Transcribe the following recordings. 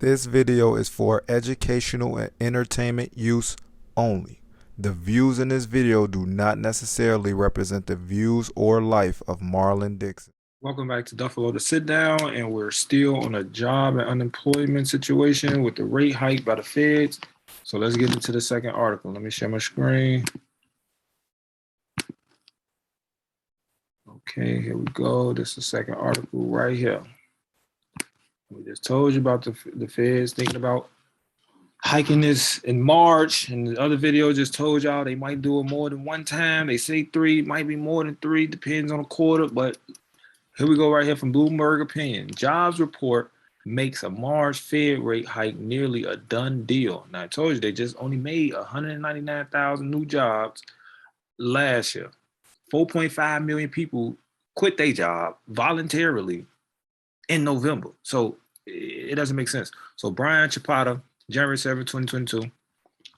This video is for educational and entertainment use only. The views in this video do not necessarily represent the views or life of Marlon Dixon. Welcome back to Duffle LO, the sit down, and we're still on a job and unemployment situation with the rate hike by the feds. So let's get into the second article. Let me share my screen. Okay, here we go. This is the second article right here. We just told you about the feds thinking about hiking this in March, and the other video just told y'all they might do it more than one time. They say three, might be more than three, depends on the quarter, but here we go right here from Bloomberg Opinion. Jobs report makes a March Fed rate hike nearly a done deal. Now, I told you they just only made 199,000 new jobs last year. 4.5 million people quit their job voluntarily in November. So it doesn't make sense. So Brian Chapata, January 7, 2022,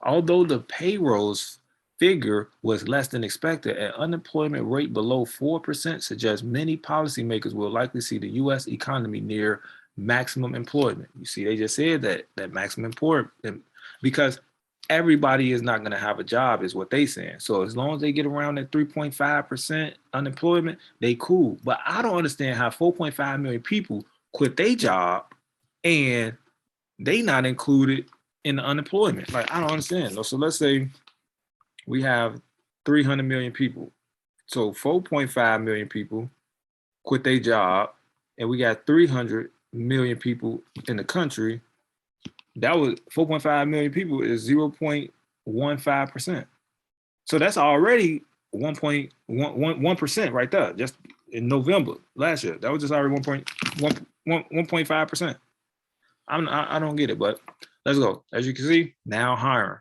although the payrolls figure was less than expected, an unemployment rate below 4% suggests many policymakers will likely see the U.S. economy near maximum employment. You see, they just said that maximum employment, because everybody is not going to have a job is what they saying. So as long as they get around that 3.5% unemployment, they cool. But I don't understand how 4.5 million people quit their job and they not included in the unemployment. Like, I don't understand. So let's say we have 300 million people. So 4.5 million people quit their job, and we got 300 million people in the country. That was 4.5 million people is 0.15%. So that's already 1.1% right there, just in November last year. That was just already 1.5%. I don't get it, but let's go. As you can see, now hiring.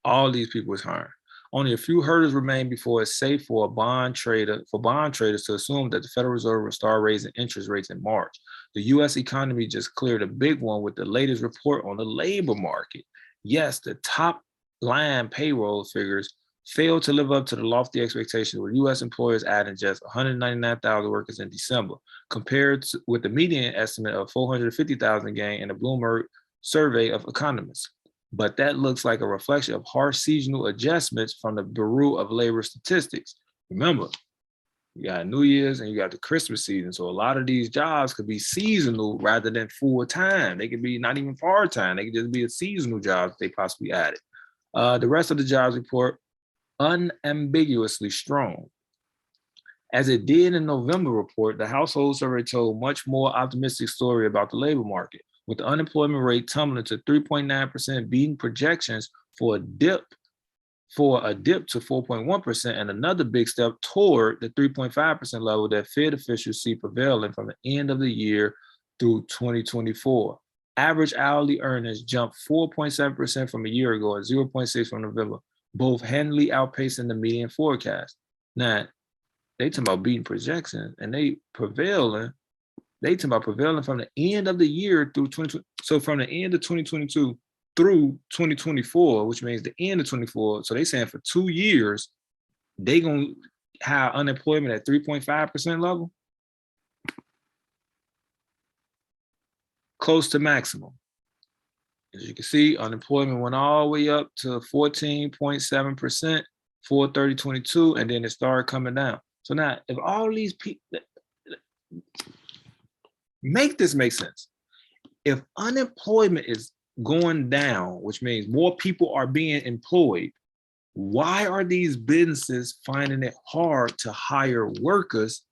All these people is hiring. Only a few hurdles remain before it's safe for bond traders to assume that the Federal Reserve will start raising interest rates in March. The U.S. economy just cleared a big one with the latest report on the labor market. Yes, the top line payroll figures failed to live up to the lofty expectations, with U.S. employers adding just 199,000 workers in December, compared with the median estimate of 450,000 gain in a Bloomberg survey of economists. But that looks like a reflection of harsh seasonal adjustments from the Bureau of Labor Statistics. Remember, you got New Year's and you got the Christmas season. So a lot of these jobs could be seasonal rather than full time. They could be not even part time. They could just be a seasonal job they possibly added. The rest of the jobs report unambiguously strong. As it did in November report, the household survey told much more optimistic story about the labor market, with the unemployment rate tumbling to 3.9%, beating projections for a dip to 4.1%, and another big step toward the 3.5% level that Fed officials see prevailing from the end of the year through 2024. Average hourly earnings jumped 4.7% from a year ago and 0.6% from November, both handily outpacing the median forecast. Now, they talking about beating projections, and they talking about prevailing from the end of the year through 2020. So from the end of 2022 through 2024, which means the end of 24. So they saying for 2 years, they gonna have unemployment at 3.5% level, close to maximum. As you can see, unemployment went all the way up to 14.7% for 3022, and then it started coming down. So now, if all these people, make this make sense. If unemployment is going down, which means more people are being employed, why are these businesses finding it hard to hire workers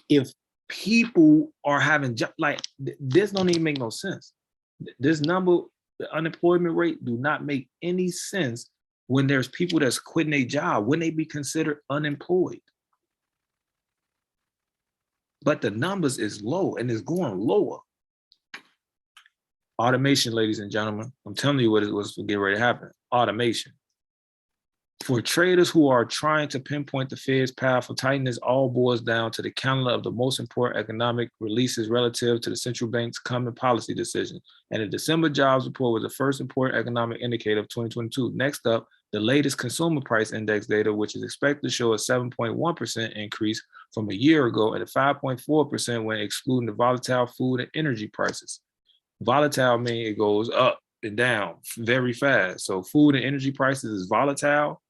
if people are having like this? Don't even make no sense. This number, the unemployment rate, do not make any sense when there's people that's quitting a job. Wouldn't they be considered unemployed? But the numbers is low and it's going lower. Automation, ladies and gentlemen. I'm telling you what it was getting ready to happen. Automation. For traders who are trying to pinpoint the Fed's path for tightness, all boils down to the calendar of the most important economic releases relative to the central bank's common policy decisions. And the December jobs report was the first important economic indicator of 2022. Next up, the latest consumer price index data, which is expected to show a 7.1% increase from a year ago and a 5.4% when excluding the volatile food and energy prices. Volatile means it goes up and down very fast. So food and energy prices is volatile.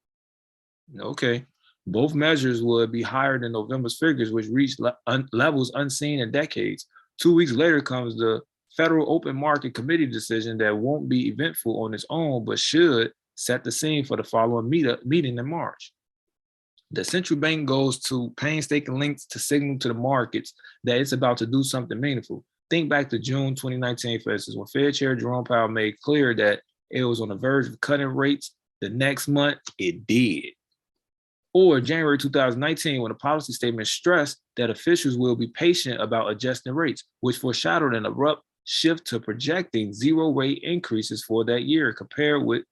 Okay. Both measures would be higher than November's figures, which reached levels unseen in decades. 2 weeks later comes the Federal Open Market Committee decision that won't be eventful on its own, but should set the scene for the following meeting in March. The central bank goes to painstaking lengths to signal to the markets that it's about to do something meaningful. Think back to June 2019, for instance, when Fed Chair Jerome Powell made clear that it was on the verge of cutting rates. The next month, it did. Or January 2019, when a policy statement stressed that officials will be patient about adjusting rates, which foreshadowed an abrupt shift to projecting zero rate increases for that year compared with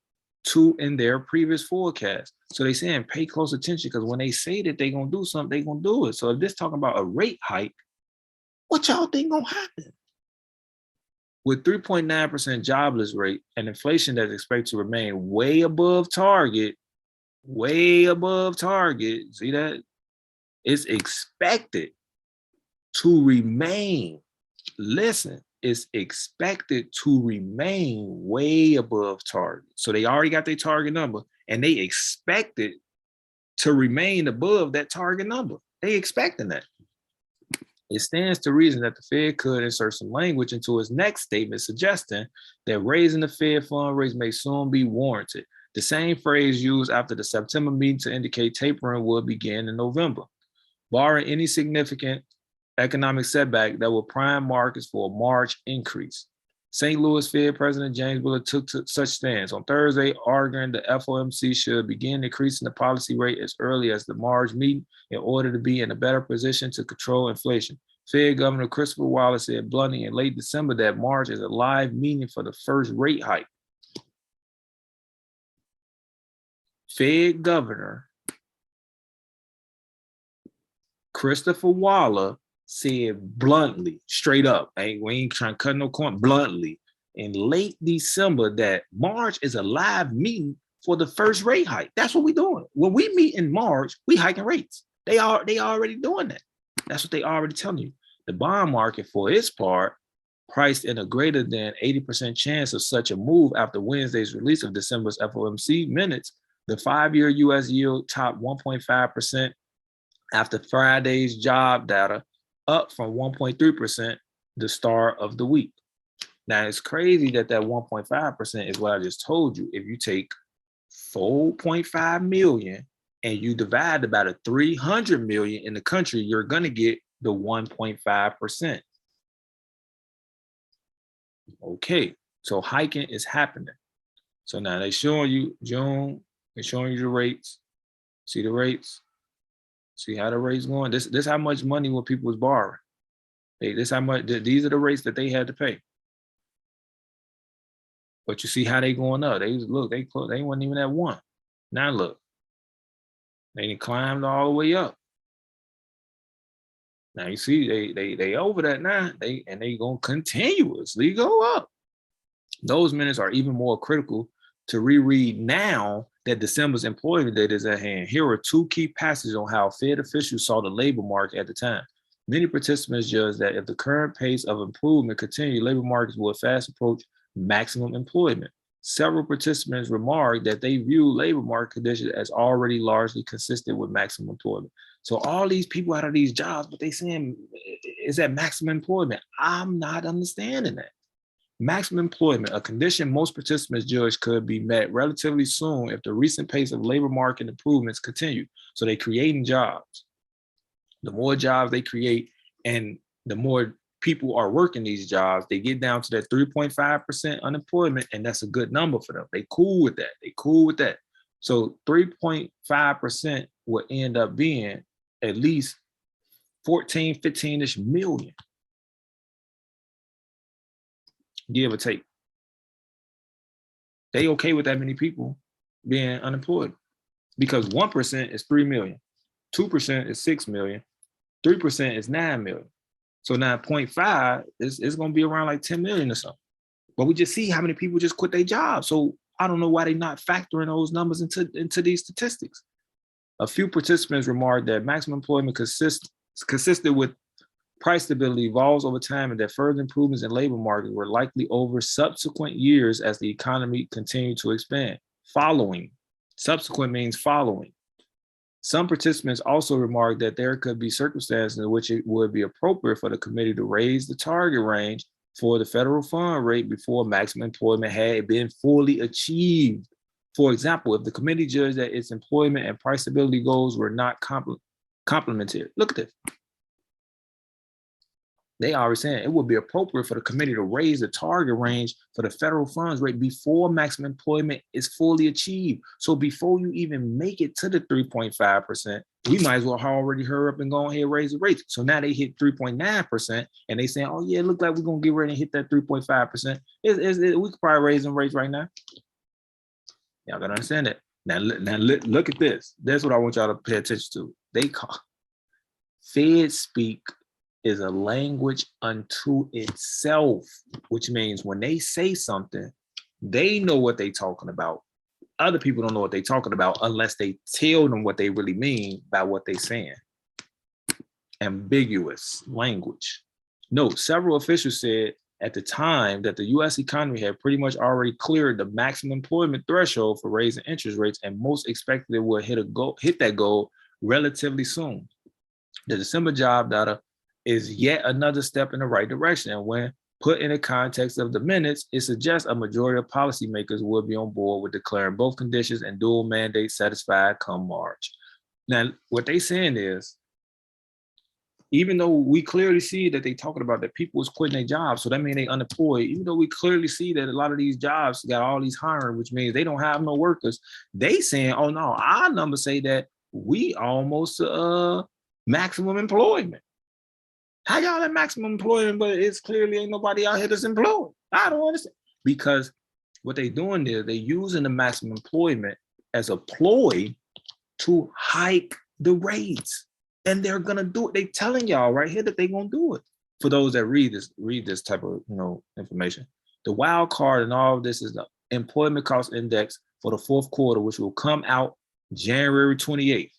two in their previous forecast. So they saying pay close attention, because when they say that they're going to do something, they're going to do it. So if this talking about a rate hike, what y'all think going to happen? With 3.9% jobless rate and inflation that's expected to remain way above target, see that? It's expected to remain, listen, it's expected to remain way above target. So they already got their target number, and they expect it to remain above that target number. They expecting that. It stands to reason that the Fed could insert some language into its next statement suggesting that raising the Fed fund rates may soon be warranted. The same phrase used after the September meeting to indicate tapering will begin in November. Barring any significant economic setback that will prime markets for a March increase. St. Louis Fed President James Bullard took such stance on Thursday, arguing the FOMC should begin increasing the policy rate as early as the March meeting in order to be in a better position to control inflation. Fed Governor Christopher Wallace said bluntly in late December that March is a live meeting for the first rate hike. Fed Governor Christopher Wallace said bluntly, straight up, we ain't trying to cut no corner, bluntly, in late December that March is a live meeting for the first rate hike. That's what we're doing. When we meet in March, we hiking rates. They already doing that. That's what they already telling you. The bond market, for its part, priced in a greater than 80% chance of such a move after Wednesday's release of December's FOMC minutes. The 5-year U.S. yield topped 1.5% after Friday's job data, up from 1.3% the start of the week. Now, it's crazy that 1.5% is what I just told you. If you take 4.5 million and you divide about 300 million in the country, you're going to get the 1.5%. Okay, so hiking is happening. So now they're showing you June, they're showing you the rates. See the rates? See how the rates going? This how much money what people was borrowing. This how much. These are the rates that they had to pay. But you see how they going up. They wasn't even at 1. Now look, they climbed all the way up. Now you see they over that now. They gonna continuously go up. Those minutes are even more critical to reread now that December's employment data is at hand. Here are 2 key passages on how Fed officials saw the labor market at the time. Many participants judged that if the current pace of improvement continued, labor markets would fast approach maximum employment. Several participants remarked that they view labor market conditions as already largely consistent with maximum employment. So all these people out of these jobs, but they saying is at maximum employment. I'm not understanding that. Maximum employment, a condition most participants judge could be met relatively soon if the recent pace of labor market improvements continue. So they're creating jobs. The more jobs they create and the more people are working these jobs, they get down to that 3.5% unemployment, and that's a good number for them. They cool with that. So 3.5% will end up being at least 14, 15-ish million. Give or take. They okay with that many people being unemployed because 1% is 3 million, 2% is 6 million, 3% is 9 million. So now 0.5 is going to be around like 10 million or something. But we just see how many people just quit their jobs. So I don't know why they're not factoring those numbers into these statistics. A few participants remarked that maximum employment consisted with price stability evolves over time and that further improvements in labor market were likely over subsequent years as the economy continued to expand. Following. Subsequent means following. Some participants also remarked that there could be circumstances in which it would be appropriate for the committee to raise the target range for the federal fund rate before maximum employment had been fully achieved. For example, if the committee judged that its employment and price stability goals were not complementary. Look at this. They already saying it would be appropriate for the committee to raise the target range for the federal funds rate before maximum employment is fully achieved. So before you even make it to the 3.5%, we might as well already hurry up and go ahead and raise the rates. So now they hit 3.9% and they saying, oh yeah, it looks like we're going to get ready and hit that 3.5%. We could probably raise them rates right now. Y'all got to understand that. Now look at this. That's what I want y'all to pay attention to. They call Fed speak is a language unto itself, which means when they say something, they know what they're talking about. Other people don't know what they're talking about unless they tell them what they really mean by what they're saying. Ambiguous language. Note, several officials said at the time that the U.S. economy had pretty much already cleared the maximum employment threshold for raising interest rates, and most expected it would hit that goal relatively soon. The December job data is yet another step in the right direction. And when put in the context of the minutes, it suggests a majority of policymakers would be on board with declaring both conditions and dual mandate satisfied come March. Now, what they saying is, even though we clearly see that they talking about that people was quitting their jobs, so that means they unemployed, even though we clearly see that a lot of these jobs got all these hiring, which means they don't have no workers, they saying, oh no, our numbers say that we almost maximum employment. How y'all at maximum employment, but it's clearly ain't nobody out here that's employed? I don't understand. Because what they doing is they using the maximum employment as a ploy to hike the rates. And they're gonna do it. They telling y'all right here that they gonna do it. For those that read this type of information. The wild card in all of this is the employment cost index for the fourth quarter, which will come out January 28th,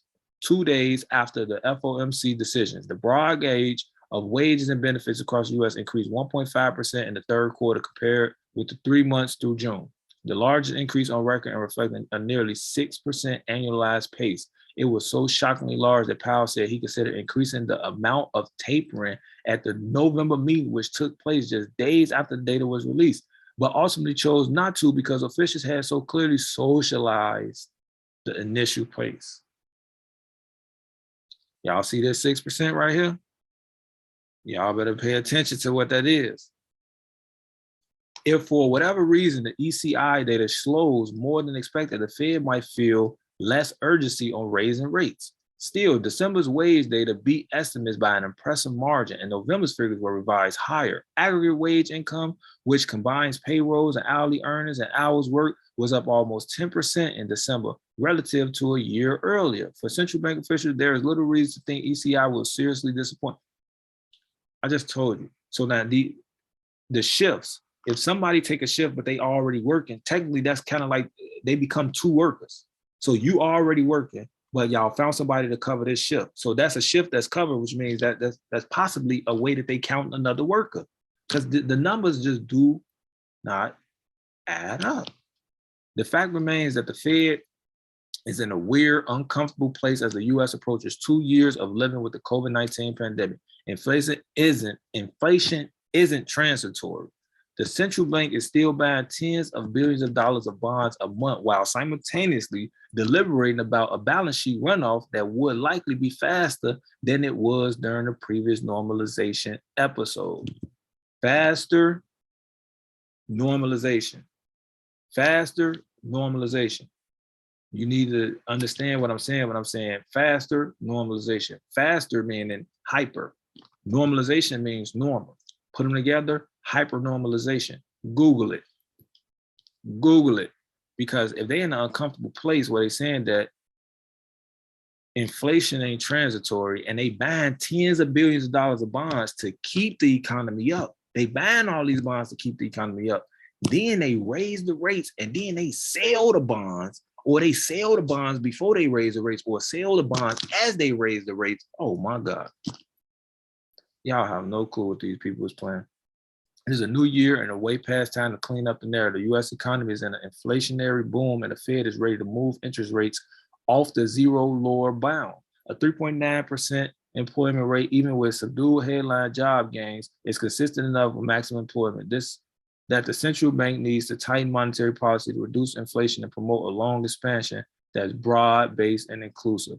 2 days after the FOMC decisions. The broad gauge of wages and benefits across the U.S. increased 1.5% in the third quarter compared with the 3 months through June. The largest increase on record and reflecting a nearly 6% annualized pace. It was so shockingly large that Powell said he considered increasing the amount of tapering at the November meeting, which took place just days after the data was released, but ultimately chose not to because officials had so clearly socialized the initial pace. Y'all see this 6% right here? Y'all better pay attention to what that is. If for whatever reason the ECI data slows more than expected, the Fed might feel less urgency on raising rates. Still, December's wage data beat estimates by an impressive margin, and November's figures were revised higher. Aggregate wage income, which combines payrolls and hourly earnings and hours worked, was up almost 10% in December relative to a year earlier. For central bank officials, there is little reason to think ECI will seriously disappoint. I just told you. So now the shifts, if somebody take a shift, but they already working, technically that's kind of like they become two workers. So you already working, but y'all found somebody to cover this shift. So that's a shift that's covered, which means that that's possibly a way that they count another worker, because the numbers just do not add up. The fact remains that the Fed is in a weird, uncomfortable place as the U.S. approaches 2 years of living with the COVID-19 pandemic. Inflation isn't transitory. The central bank is still buying tens of billions of dollars of bonds a month while simultaneously deliberating about a balance sheet runoff that would likely be faster than it was during the previous normalization episode. Faster normalization. Faster normalization. You need to understand what I'm saying when I'm saying faster normalization. Faster meaning hyper. Normalization means normal. Put them together, hypernormalization. Google it. Google it. Because if they're in an uncomfortable place where they're saying that inflation ain't transitory and they buying tens of billions of dollars of bonds to keep the economy up. They buying all these bonds to keep the economy up. Then they raise the rates and then they sell the bonds, or they sell the bonds before they raise the rates, or sell the bonds as they raise the rates. Oh my God. Y'all have no clue what these people is playing. It is a new year and a way past time to clean up the narrative. The U.S. economy is in an inflationary boom, and the Fed is ready to move interest rates off the zero lower bound. A 3.9% employment rate, even with subdued headline job gains, is consistent enough with maximum employment. That the central bank needs to tighten monetary policy to reduce inflation and promote a long expansion that's broad-based and inclusive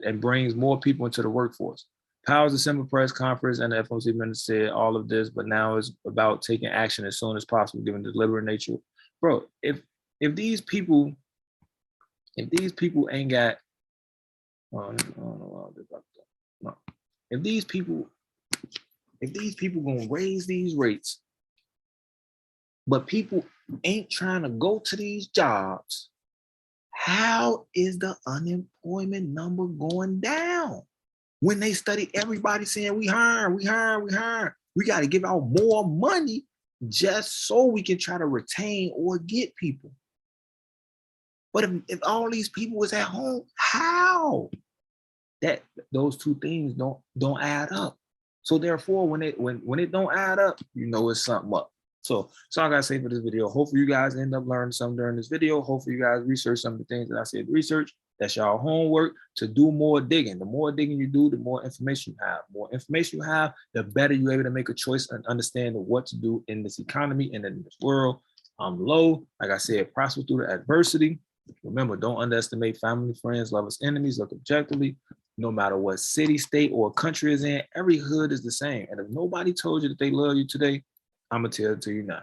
and brings more people into the workforce. Powell's December press conference and the FOMC minister said all of this, but now it's about taking action as soon as possible, given the deliberate nature. Bro, if these people ain't got, I don't know no. If these people gonna raise these rates, but people ain't trying to go to these jobs, how is the unemployment number going down? When they study everybody saying we hiring, we got to give out more money just so we can try to retain or get people. But if all these people was at home, how? Those two things don't add up. So therefore, when it don't add up, you know it's something up. So that's all I gotta say for this video. Hopefully you guys end up learning something during this video. Hopefully you guys research some of the things that I said research. That's y'all homework to do more digging. The more digging you do, the more information you have. The more information you have, the better you're able to make a choice and understand what to do in this economy and in this world. I'm low. Like I said, prosper through the adversity. Remember, don't underestimate family, friends, lovers, enemies. Look objectively. No matter what city, state, or country is in, every hood is the same. And if nobody told you that they love you today, I'm going to tell it to you now.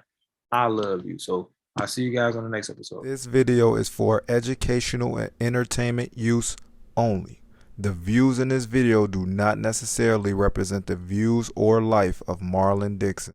I love you. So I'll see you guys on the next episode. This video is for educational and entertainment use only. The views in this video do not necessarily represent the views or life of Marlon Dixon.